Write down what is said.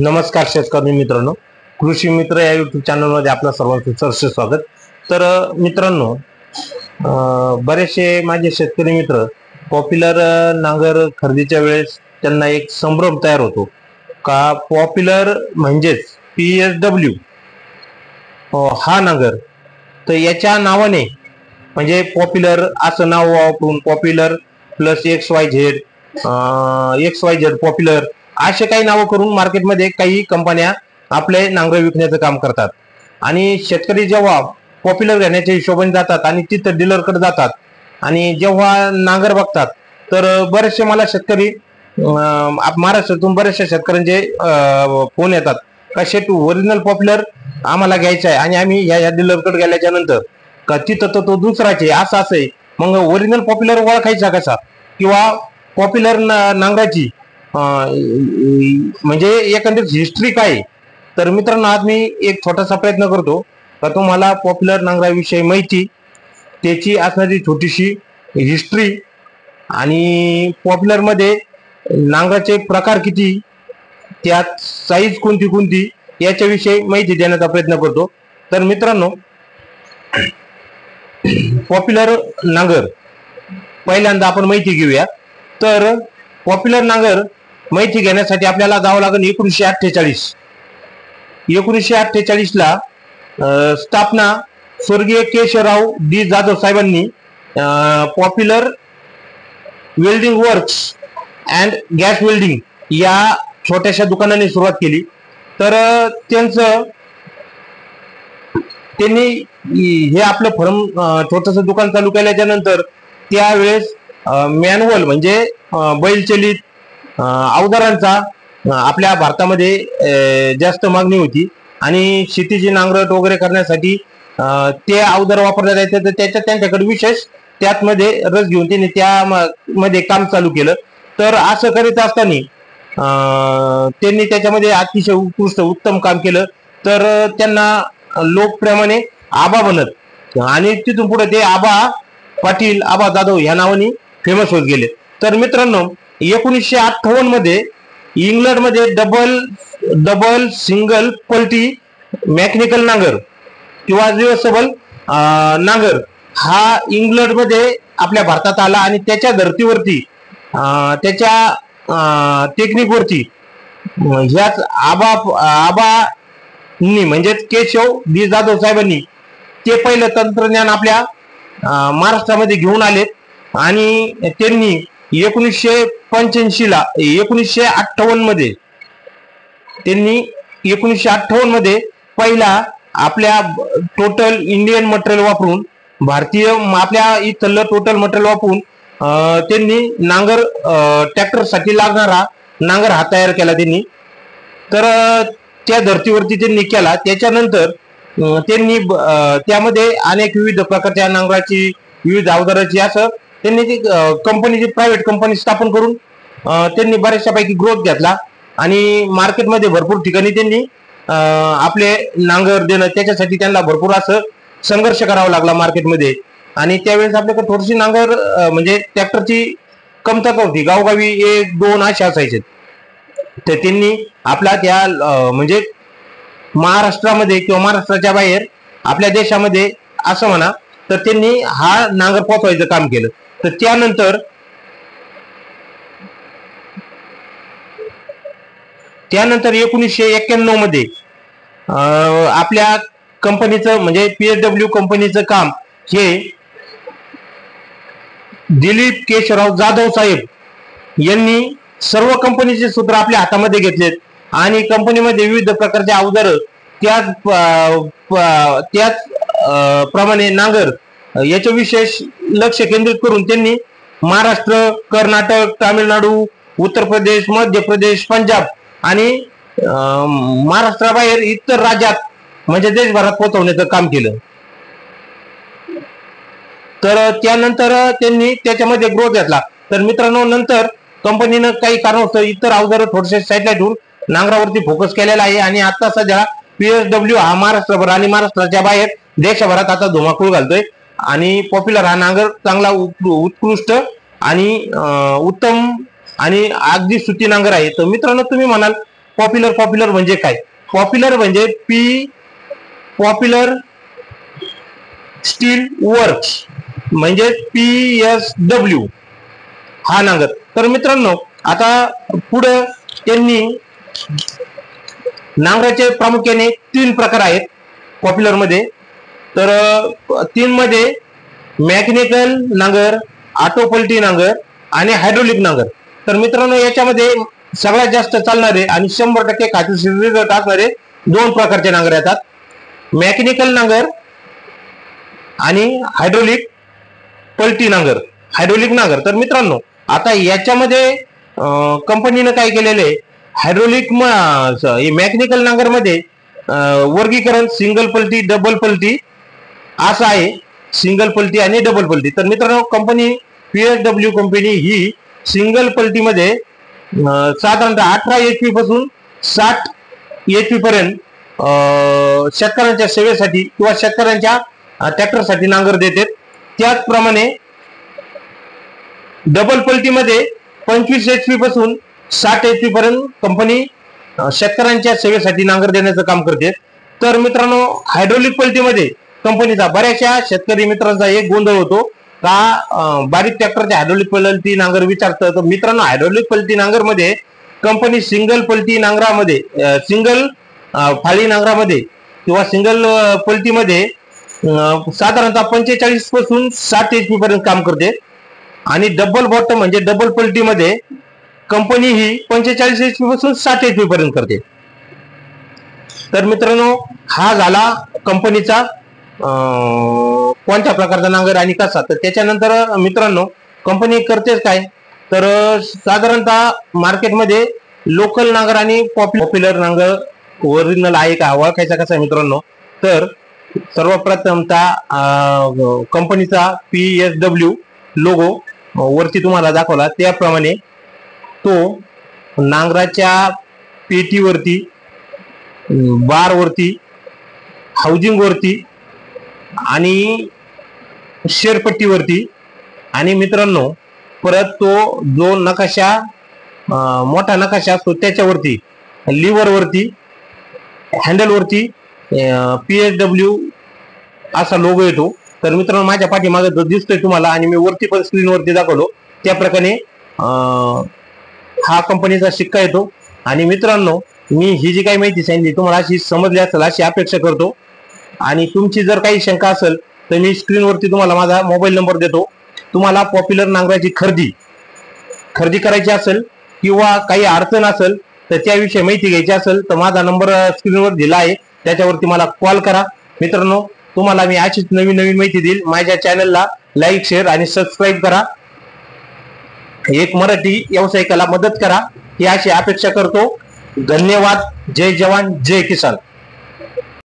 नमस्कार शेतकरी मित्रांनो, कृषी मित्र या युट्यूब चॅनलमध्ये आपलं सर्वांचं सहर्ष स्वागत. तर मित्रांनो, बरेचसे माझे शेतकरी मित्र पॉप्युलर नांगर खरेदीच्या वेळेस त्यांना एक संभ्रम तयार होतो का पॉप्युलर म्हणजेच PSW हा नांगर, तर याच्या नावाने म्हणजे पॉप्युलर असं नाव वापरून पॉप्युलर प्लस XYZ पॉप्युलर असे काही नावं करून मार्केटमध्ये काही कंपन्या आपले नांगर विकण्याचं काम करतात. आणि शेतकरी जेव्हा पॉप्युलर घेण्याच्या हिशोबाने जातात आणि तिथं डीलरकडे जातात आणि जेव्हा नांगर बघतात, तर बरेचसे मला शेतकरी महाराष्ट्रातून बरेचशा शेतकऱ्यांचे फोन येतात का शेट ओरिजिनल पॉप्युलर आम्हाला घ्यायचा आहे आणि आम्ही या डीलरकडे गेल्याच्या नंतर का तिथं तर तो दुसराच आहे असं आहे. मग ओरिजिनल पॉप्युलर ओळखायचा कसा किंवा पॉप्युलर नांगराची म्हणजे एकंदरीत हिस्ट्री काय. तर मित्रांनो, आज मी एक छोटासा प्रयत्न करतो का तुम्हाला पॉप्युलर नांगराविषयी माहिती, त्याची असणारी छोटीशी हिस्ट्री आणि पॉप्युलर मध्ये नांगराचे प्रकार किती, त्यात साईज कोणती कोणती याच्याविषयी माहिती देण्याचा प्रयत्न करतो. तर मित्रांनो, पॉप्युलर नांगर पहिल्यांदा आपण माहिती घेऊया. तर पॉप्युलर नांगर माहिती घेण्यासाठी आपल्याला जावं लागेल 1948 ला स्थापना स्वर्गीय केशवराव डी जाधव साहेबांनी popular welding works and gas welding या छोट्याशा दुकानाने सुरुवात केली. तर त्यांनी हे आपलं फर्म छोटस दुकान चालू केल्याच्या नंतर त्यावेळेस मॅन्युअल म्हणजे बैलचलित अवजारांचा आपल्या भारतामध्ये जास्त मागणी होती आणि शेतीची नांगरट वगैरे करण्यासाठी ते अवजार वापरण्यात यायचे. तर त्याच्यात त्यांच्याकडे विशेष त्यामध्ये रस घेऊन त्यांनी त्यामध्ये काम चालू केलं. तर असं करीत असताना त्यांनी त्याच्यामध्ये अतिशय उत्कृष्ट उत्तम काम केलं. तर त्यांना लोकप्रेमाने आबा बनत आणि तिथून पुढे ते आबा पाटील, आबा जाधव ह्या नावाने फेमस होत गेले. तर मित्रांनो, 1958 मध्ये इंग्लंडमध्ये डबल सिंगल पलटी मेकॅनिकल नांगर किंवा रिव्हर्सेबल नांगर हा इंग्लंडमध्ये आपल्या भारतात आला आणि त्याच्या धर्तीवरती त्याच्या टेक्निकवरती ह्याच आबांनी म्हणजेच केशव डी जाधव साहेबांनी ते पहिलं तंत्रज्ञान आपल्या महाराष्ट्रामध्ये घेऊन आले आणि त्यांनी 1958 मध्ये पहिला आपल्या टोटल इंडियन मटेरियल वापरून भारतीय आपल्या इथलं टोटल मटेरियल वापरून त्यांनी नांगर ट्रॅक्टर साठी लागणारा नांगर हा तयार केला त्यांनी. तर त्या धर्तीवरती त्यांनी केला. त्याच्यानंतर त्यांनी त्यामध्ये अनेक विविध प्रकारच्या नांगराची, विविध अवजाराची असं त्यांनी ती कंपनीची प्रायव्हेट कंपनी स्थापन करून त्यांनी बऱ्याचशा पैकी ग्रोथ घेतला आणि मार्केटमध्ये भरपूर ठिकाणी त्यांनी आपले नांगर देणं, त्याच्यासाठी त्यांना भरपूर असं संघर्ष करावा लागला मार्केटमध्ये. आणि त्यावेळेस आपल्याकडे थोडीशी नांगर म्हणजे ट्रॅक्टरची कमतरता होती, गावोगावी 1-2 असे असायचे. तर त्यांनी आपला त्या म्हणजे महाराष्ट्रामध्ये किंवा महाराष्ट्राच्या बाहेर आपल्या देशामध्ये असं म्हणा, तर त्यांनी हा नांगर पोहोचवायचं काम केलं. तर त्यानंतर 1991 मध्ये आपल्या कंपनीचं म्हणजे PSW कंपनीचं काम हे दिलीप केशवराव जाधव साहेब यांनी सर्व कंपनीचे सूत्र आपल्या हातामध्ये घेतलेत आणि कंपनीमध्ये विविध प्रकारचे अवजार त्याच प्रमाणे नांगर याचे विशेष लक्ष केंद्रित करून त्यांनी महाराष्ट्र, कर्नाटक, तामिळनाडू, उत्तर प्रदेश, मध्य प्रदेश, पंजाब आणि महाराष्ट्राबाहेर इतर राज्यात म्हणजे देशभरात पोहोचवण्याचं काम केलं. तर त्यानंतर त्यांनी त्याच्यामध्ये ग्रोथ घेतला. तर मित्रांनो, नंतर कंपनीनं काही कारणास्तव इतर अवजार थोडेसे साईडला ठेवून नांगरावरती फोकस केलेला आहे आणि आता सध्या PSW हा महाराष्ट्रभर आणि महाराष्ट्राच्या बाहेर देशभरात आता धुमाकूळ घालतोय आणि पॉप्युलर हा नांगर चांगला उत्कृष्ट आणि उत्तम आणि अगदी सुती नांगर आहे. तर मित्रांनो तुम्ही म्हणाल पॉप्युलर म्हणजे काय? पॉप्युलर म्हणजे पॉप्युलर स्टील वर्क्स म्हणजे PSW हा नांगर. तर मित्रांनो आता पुढे त्यांनी नांगराचे प्रामुख्याने 3 प्रकार आहेत पॉप्युलर मध्ये. तर 3 मध्ये मेकॅनिकल नांगर, ऑटो पलटी नांगर आणि हायड्रोलिक नांगर. तर मित्रांनो याच्यामध्ये सगळ्यात जास्त चालणारे आणि 100% खात्रीशीर रिझल्ट असणारे 2 प्रकारचे नांगर येतात, मेकॅनिकल नांगर आणि हायड्रोलिक पलटी नांगर, हायड्रोलिक नांगर. तर मित्रांनो आता याच्यामध्ये कंपनीने काय केलेले आहे, हायड्रोलिक मेकॅनिकल नांगर मध्ये वर्गीकरण सिंगल पलटी, डबल पलटी असं आहे, सिंगल पलटी आणि डबल पलटी. तर मित्रांनो कंपनी PSW कंपनी ही सिंगल पलटी मध्ये साधारणतः 18 HP पासून 60 HP पर्यंत शेतकऱ्यांच्या सेवेसाठी किंवा शेतकऱ्यांच्या ट्रॅक्टरसाठी नांगर देते. त्याचप्रमाणे डबल पलटी मध्ये 25 HP पासून 60 HP पर्यंत कंपनी शेतकऱ्यांच्या सेवेसाठी नांगर देण्याचं काम करते. तर मित्रांनो हायड्रोलिक पलटीमध्ये कंपनीचा बऱ्याचशा शेतकरी मित्रांचा एक गोंधळ होतो का बारीक ट्रॅक्टरचे हायड्रोलिक पलटी नांगर विचारतं. तर मित्रांनो हायड्रोलिक पलटी नांगर मध्ये कंपनी सिंगल पलटी नांगरामध्ये सिंगल फाळी नांगरामध्ये किंवा सिंगल पलटीमध्ये साधारणतः 45 पासून 60 HP पर्यंत काम करते आणि डबल बॉटम म्हणजे डबल पलटीमध्ये कंपनी ही 45 HP पासून 60 HP पर्यंत करते. तर मित्रांनो हा झाला कंपनीचा कोणत्या प्रकारचा नांगर आणि कसा. तर त्याच्यानंतर मित्रांनो कंपनी करतेच काय, तर साधारणतः मार्केटमध्ये लोकल नांगर आणि पॉप्युलर नांगर ओरिजिनल आहे का ओळखायचा कसा मित्रांनो. तर सर्वप्रथमतः कंपनीचा PSW लोगो वरती तुम्हाला दाखवला त्याप्रमाणे तो नांगराच्या पेटीवरती, बार वरती, हाऊजिंग वरती आणि शेरपट्टीवरती आणि मित्रांनो परत तो जो नकाशा मोठा नकाशा असतो त्याच्यावरती, लिव्हर वरती, हँडल वरती PSW असा लोगो येतो. तर मित्रांनो माझ्या पाठीमागे जो दिसतोय तुम्हाला आणि मी वरती पण स्क्रीनवरती दाखवलो त्या प्रकारे हा कंपनीचा शिक्का येतो. आणि मित्रांनो मी ही जी काही माहिती सांगितली तुम्हाला अशी समजली असेल अशी अपेक्षा करतो. आणि तुमची जर काही शंका असेल तर मी स्क्रीनवरती तुम्हाला माझा मोबाईल नंबर देतो. तुम्हाला पॉप्युलर नांगराची खरेदी करायची असेल किंवा काही अडचण असेल तर त्याविषयी माहिती घ्यायची असेल तर माझा नंबर स्क्रीनवर दिला आहे, त्याच्यावरती मला कॉल करा. मित्रांनो तुम्हाला मी अशीच नवीन माहिती देईल. माझ्या चॅनलला लाईक, शेअर आणि सबस्क्राईब करा. एक मराठी व्यावसायिकाला मदत करा ही अशी अपेक्षा करतो. धन्यवाद. जय जवान जय किसान.